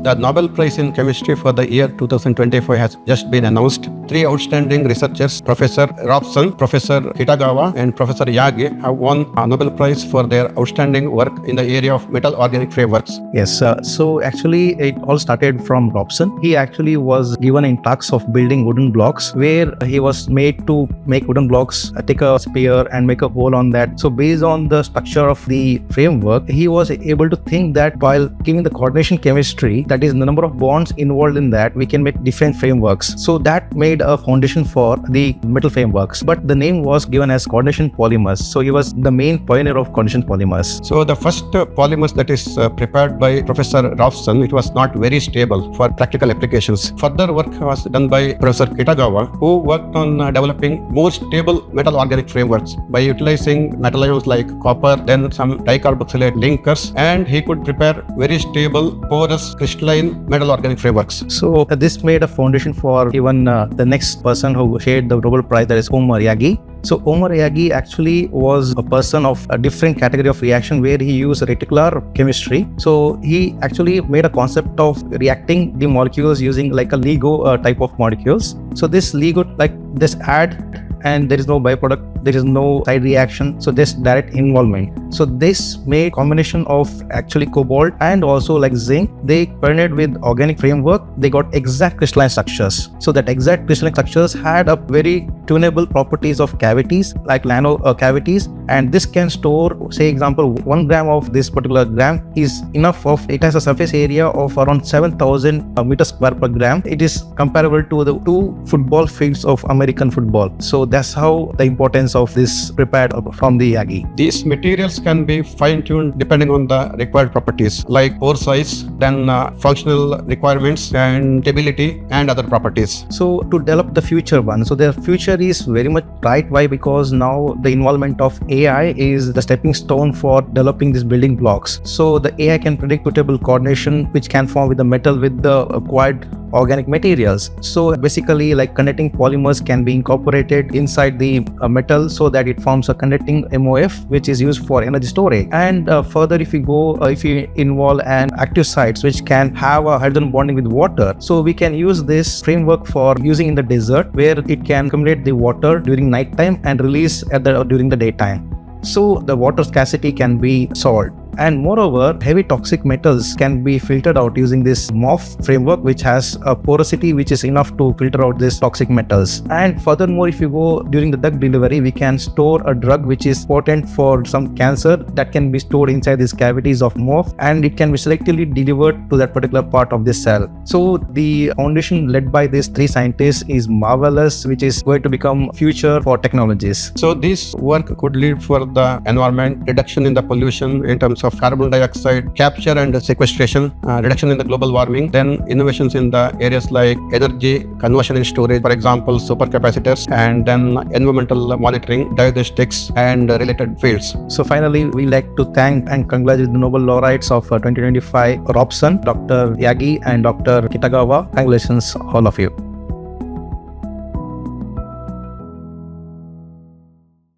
The Nobel Prize in Chemistry for the year 2025 has just been announced. Three outstanding researchers, Professor Robson, Professor Kitagawa, and Professor Yaghi, have won a Nobel Prize for their outstanding work in the area of metal organic frameworks. Yes, so actually it all started from Robson. He actually was given in tasks of building wooden blocks, where he was made to make wooden blocks, take a spear and make a hole on that. So based on the structure of the framework, he was able to think that while giving the coordination chemistry, that is the number of bonds involved in that, we can make different frameworks. So that made a foundation for the metal frameworks. But the name was given as coordination polymers. So he was the main pioneer of coordination polymers. So the first polymers that is prepared by Professor Robson, it was not very stable for practical applications. Further work was done by Professor Kitagawa, who worked on developing more stable metal organic frameworks by utilizing metal ions like copper, then some dicarboxylate linkers, and he could prepare very stable, porous, crystalline metal organic frameworks. So this made a foundation for even the next person who shared the Nobel Prize, that is Omar Yaghi. So Omar Yaghi actually was a person of a different category of reaction where he used reticular chemistry. So he actually made a concept of reacting the molecules using like a LIGO type of molecules. So this LIGO, like this add, and there is no byproduct, there is no side reaction, so this direct involvement. So this made combination of actually cobalt and also like zinc. They paired with organic framework, they got exact crystalline structures. So that exact crystalline structures had a very tunable properties of cavities, like nano cavities, and this can store, say example, 1 gram of this particular gram is enough of, it has a surface area of around 7,000 meters square per gram. It is comparable to the 2 football fields of American football. So that's how the importance of this prepared from the Yaghi. These materials can be fine-tuned depending on the required properties like pore size, then functional requirements and stability and other properties. So to develop the future one, so the future is very much bright. Why? Because now the involvement of AI is the stepping stone for developing these building blocks. So the AI can predict suitable coordination which can form with the metal with the acquired organic materials. So basically like conducting polymers can be incorporated inside the metal so that it forms a conducting MOF which is used for energy storage. And further if you involve an active sites which can have a hydrogen bonding with water, so we can use this framework for using in the desert where it can accumulate the water during night time and release during the daytime. So the water scarcity can be solved. And moreover, heavy toxic metals can be filtered out using this MOF framework, which has a porosity which is enough to filter out these toxic metals. And furthermore, if you go during the drug delivery, we can store a drug which is potent for some cancer that can be stored inside these cavities of MOF, and it can be selectively delivered to that particular part of the cell. So the foundation led by these 3 scientists is marvelous, which is going to become future for technologies. So this work could lead for the environment, reduction in the pollution in terms of carbon dioxide capture and sequestration, reduction in the global warming, then innovations in the areas like energy conversion and storage, for example supercapacitors, and then environmental monitoring, diagnostics and related fields. So finally, we like to thank and congratulate the Nobel laureates of 2025, Robson, Dr. Yaghi and Dr. Kitagawa. Congratulations all of you.